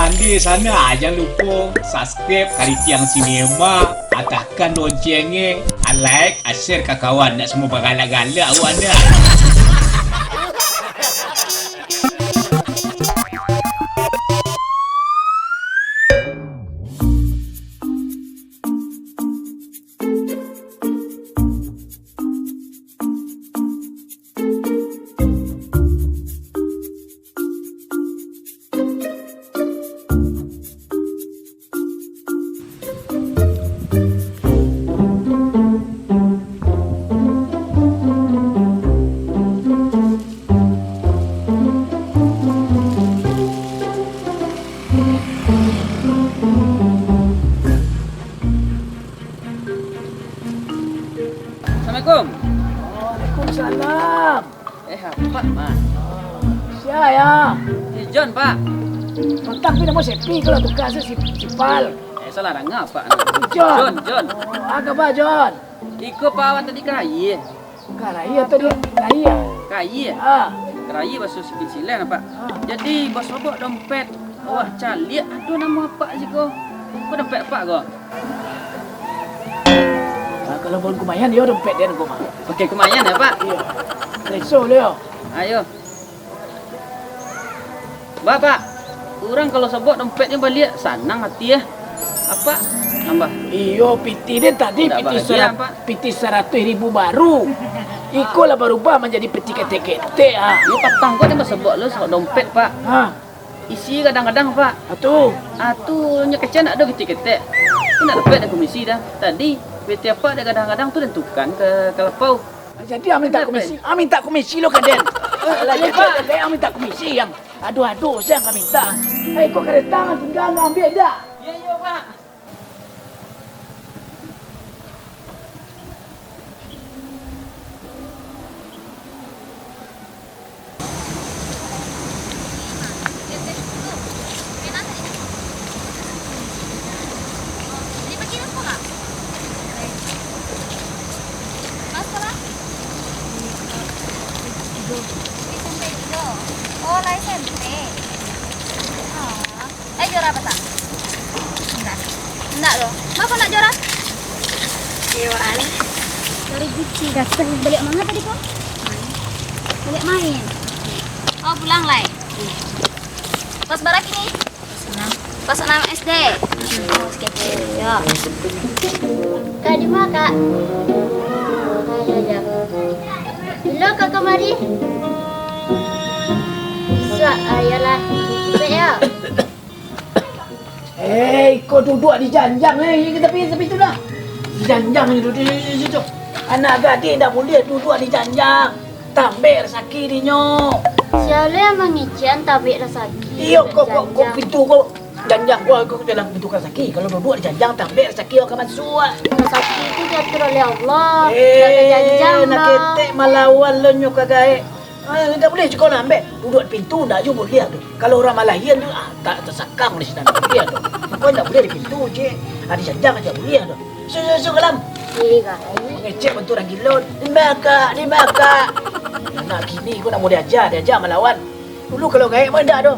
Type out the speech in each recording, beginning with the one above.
mandi sana. Jangan lupa subscribe Kari Tiang Sinema. Tekan loncengnya. Like, share ke kawan. Nak semua bergalak-galak awak nak. Assalamualaikum. Waalaikumsalam. Apa, Mak? Siapa ya? John, Pak. Kontak pina mo sepi kalau tukar sa si Pal. Salah ranga, Pak. John. John. Oh, aga ba, John? Iko pawan tadi keraya. Karaya to dia. Karaya. Keraya. Ah. Keraya basuh sikit silang, Pak. Ah. Jadi, bos bawa dompet. Wah, calik. Aduh, nama apa sih kau? Kau dompet apa kau? Kalau bon kumayan dia dompet dia ngoma. Okey, kemayan ya, Pak? Iya. Reso dia. Ayo. Bapak, orang kalau sebut dompetnya balik, senang hati ya. Apa? Nambah. Iyo, piti dia tadi Tak piti 100,000 baru. Iko lah berubah menjadi peti ketek-ketek ah. Ini petang kau dia sebut lo sebut dompet, Pak. Ha. Isi kadang-kadang, Pak. Atuh. Atunya kecil nak ada ketik-ketik. Ini nak dapat dah komisi dah. Tadi PT apa dia kadang-kadang tu tentukan ke Kelepau. Jadi minta komisi. Minta komisi lo kan Den. Lah ya Pak, saya minta komisi yang aduh saya enggak minta. Kok kereta tangan tinggal ambil dah. Ya, ya, Pak. Oh, SMP. Oh. Juara apa tak? Enggak. Enggak loh. Kenapa nak juara? Juara. Dari Gucci datang balik mana tadi kok? Balik main. Oh, pulang lah. Pas barak ini? Pas 6 SD. Oh, sekitar. Ya. Kak di mana, Kak? Halo, Kak kemari. Ayalah, saya. Kau duduk di janjang tapi itu dah. Di janjang ni duduk di situ. Anak gadis tak boleh duduk di janjang. Tambir sakit dinyo. Siapa yang mengician tabik rasaki? Iyo, kau pintu kau janjang kau dalam pintu kasaki. Kalau duduk di janjang tambir sakit kau masuk. Rasaki itu diatur oleh Allah. Jaga janjang nak dah. ketek malawan lo nyo kagak. Tak boleh kau nak ambil duduk di pintu tak juga boleh tu. Kalau orang Malayan tu tak tersakang di sana boleh tu. Kau tak boleh di pintu je. Ada janjang aja boleh tu. Su kalam. Iya, Ngecek bentuk orang gila. Di maka. Anak kini kau nak mau diajar melawan. Dulu kalau gaib mana tu.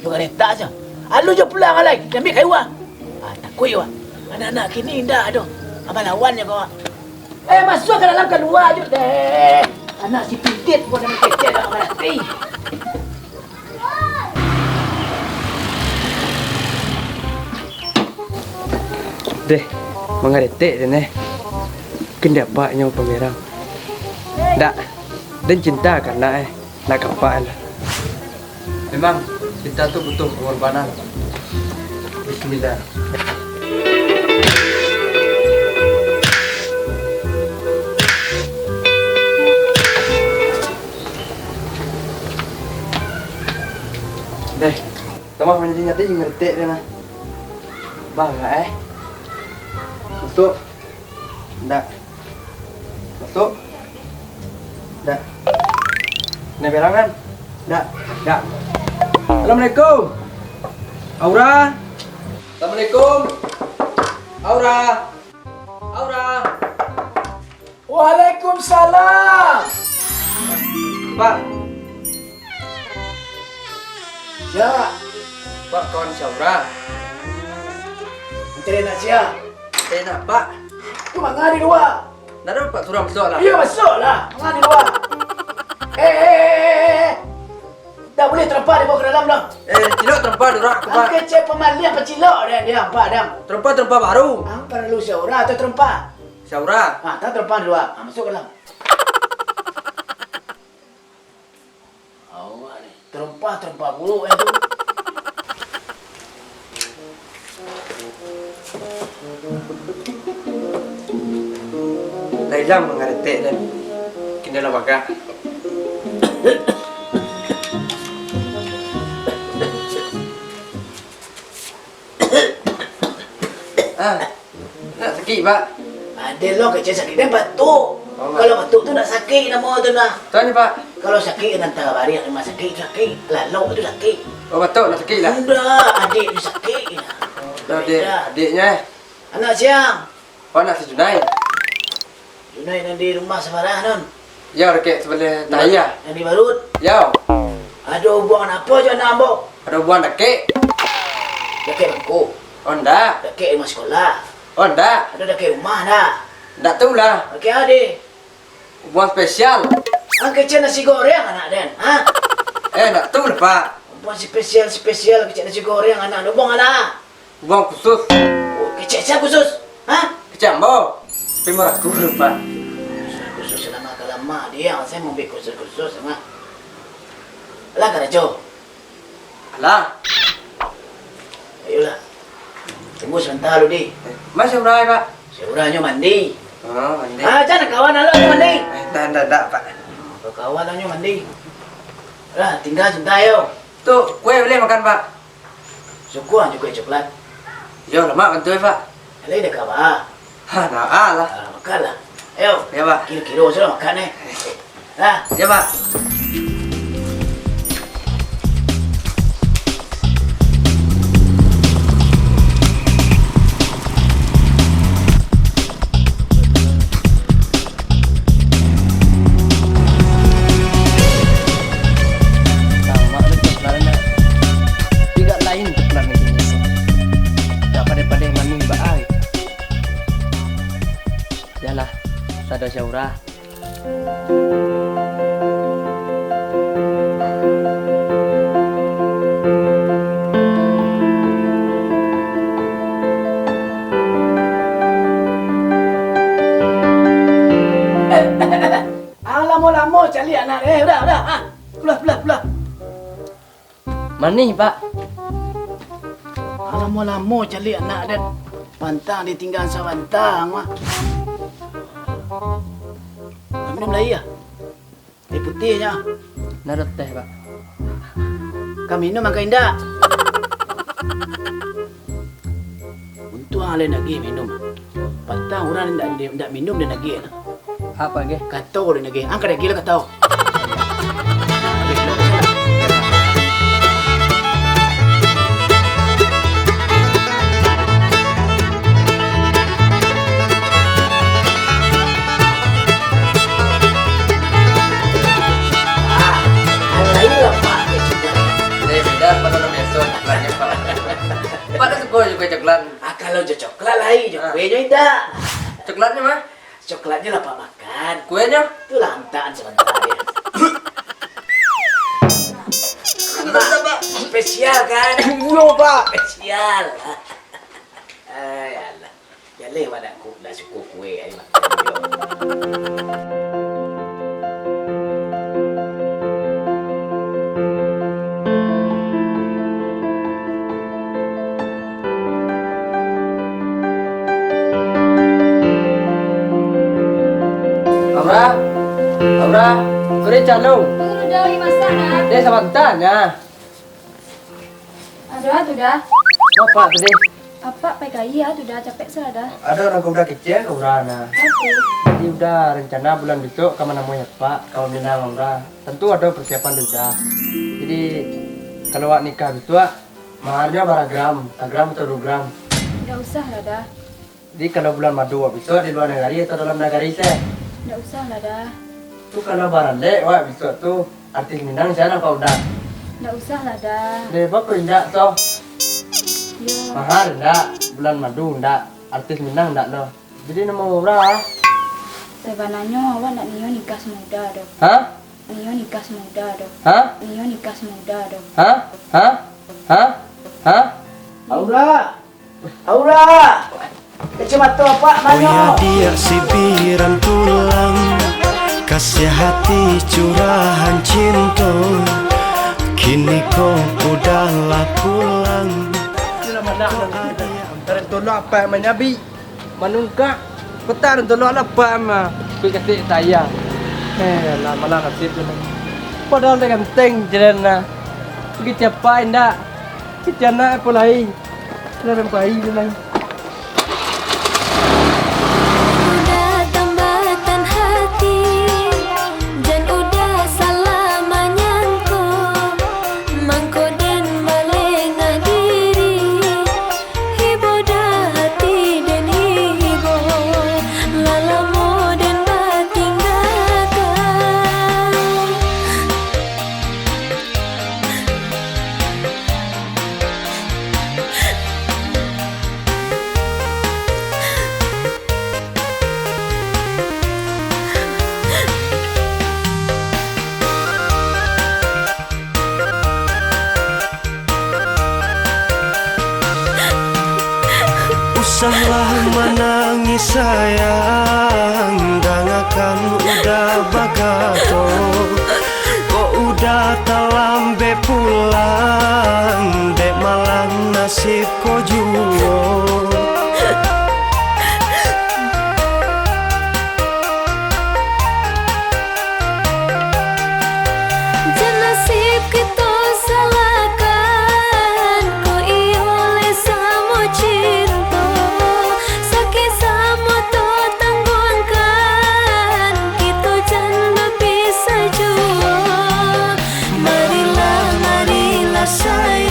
Bukan letak saja. Alu je pulang alai. Ambil kayu ah. Takut ah. Anak-anak kini dah tu. Abang lawannya kau. Masuk ke dalam keluar je deh. Anak si pintit pun dah kecil dah mati. Deh, mengaretek deh. Kendapaknya pemerang. Tak, dan cinta karena nak kapal. Memang cinta tu butuh pengorbanan. Bismillah. Deh, tama menjadi nyata yang ngerti deh nah. Bangga Masuk. Ndak. Masuk. Ndak. Neberangan. Ndak. Ndak. Assalamualaikum. Aura. Assalamualaikum. Aura. Aura. Waalaikumsalam. Pak. Ya. Pak. Pak kawan Syaura. Nanti nak siap. Enak Pak. Tu mangan di luar. Dah dapat turun masuk lah. Ya masuklah. Mangan di luar. Eh. Tak boleh terempat dia bawa ke dalam dah. Cilok terempah durak aku Pak. Angkat cek pemalian pecilok dia Pak dam. Terempah baru. Angkat perlu Syaura atau terempat. Syaura. Tak terempat di luar. Masuk ke dalam. Awak ni. Terempah buruk yang tu. Dah hilang mengaretek dan kini lah bakar. Nak sakit Pak. Ada lo kecil sakit dan batuk. Kalau batuk tu nak sakit nama tu nak. Tuan ni Pak. Kalau sakit nanti hari rumah sakit. Lalu tu sakit. Oh batuk nak sakit lah. Sudah, adik tu sakit. Adiknya. Anak siang. Oh nak si Junai. Junai yang di rumah sebarang non. Ya rakyat sebelah Tahiyah. Yang di Barut. Ya. Ada hubungan apa je nak ambok? Ada buang dakik. Dekat bangku. Oh ndak. Dekat rumah sekolah. Oh ndak. Ada dekat rumah dah. Ndak tu lah. Dekat adik. Buang spesial. Kecil nasi goreng anak Dan. Ha? Ndak tu lah Pak. Buang spesial kecil nasi goreng anak. Ada buang anak. Buang khusus. Oh, kecil saya khusus. Ha? Kecambo. Tapi murah kurang Pak. Khusus selama lama dia. Saya mau beli khusus sama. Alah kan Jo. Alah. Ayolah. Tunggu sebentar lu di. Mas Syaura Pak. Seurahnya mandi. Oh mandi. Jangan kawan lo mandi. Ndak Pak. Kalau kawan lo mandi. Lah, tinggal sebentar yo. Tu kue boleh makan Pak. Syukur juga coklat. Yo lama bantu Pak. Lain dah kawan. Ha dah lah. Makanlah. Ayo. Ya Pak. Kilo-kilo sudah makan eh. Lah. Ya Pak. Sama ni coklatnya. Tidak lain coklatnya jenis. Tak pada manu baai. Yalah, sada Syaura. Lama-lama cari anak udah. Ha. Pulah. Mani Pak. Lama-lama cari anak dan pantang ditinggal sawantang mah. Minum lagi ya? Teh putihnya. Narut teh Pak. Kami minum makan indah. Untuk hal lain lagi minum. Pantang orang tidak minum dan lagi. Apa ge? Kata orang lagi. Angkat lagi lah kata. Coklat. Kalau je coklat lain, je kuenya indah. Coklatnya mah? Coklatnya lah pak makan. Kuenya? Itu lantaan sebentar dia. Mak, spesial kan? Belum Pak. Spesial. Alah. Ya lewat aku dah cukup kue ai makan. Aura, kore chalo. Tunggu dah, lagi masak dah. Dia sebentar ya. Ada tu dah. Apa tadi? Apa pakai ya tu dah capek salah dah. Ada orang kau udah kecil kau Aura. Apa? Jadi udah rencana bulan besok kamu namanya Pak, kau minang Aura. Tentu ada persiapan sudah. Jadi kalau wak nikah gitu maharnya berapa gram? 1 gram atau 2 gram? Tidak usah lah dah. Jadi kalau bulan madu besok di luar negara atau dalam negara saya. Tidak usah lah dah. Tu kalau barang dek wak besok tu artis minang sana kau udah. Tidak usah lah dah. Dek apa indah tu? Mahar ndak, bulan madu ndak, artis Minang ndak doh. Jadi nama murah. Sebenarnya awak nak Nio nikah semuda doh. Hah? Nio nikah semuda doh. Hah? Nio nikah semuda doh. Hah? Hah? Hah? Hah? Aura! Aura! Kacamata apa Oh ya mana? dia sibiran tulang, kasih hati curahan cinta. Kini kau udahlah pulang. Sila manak dan tolak apa menyabi. Manungka peta dan tolak apa ma. Pi kasih saya. Lah malah kasih tu. Padahal dengan teng jerana. Pergi capai ndak. Kijana apa lain. Lah mempai lain. Udah tambahkan hati dan udah salah menyangko mangko dan melengah diri hibo dah hati dan hibo lalamo dan batinggalkan. Usahlah menangis sayang, dangakan udah bagato. Kok udah talambe pulang, dek malang nasib ko juo. Nasib kita salahkan, ko iole samo cinta, sakit samo to tanggungan, kita jangan bisa jua. Marilah, marilah sayang.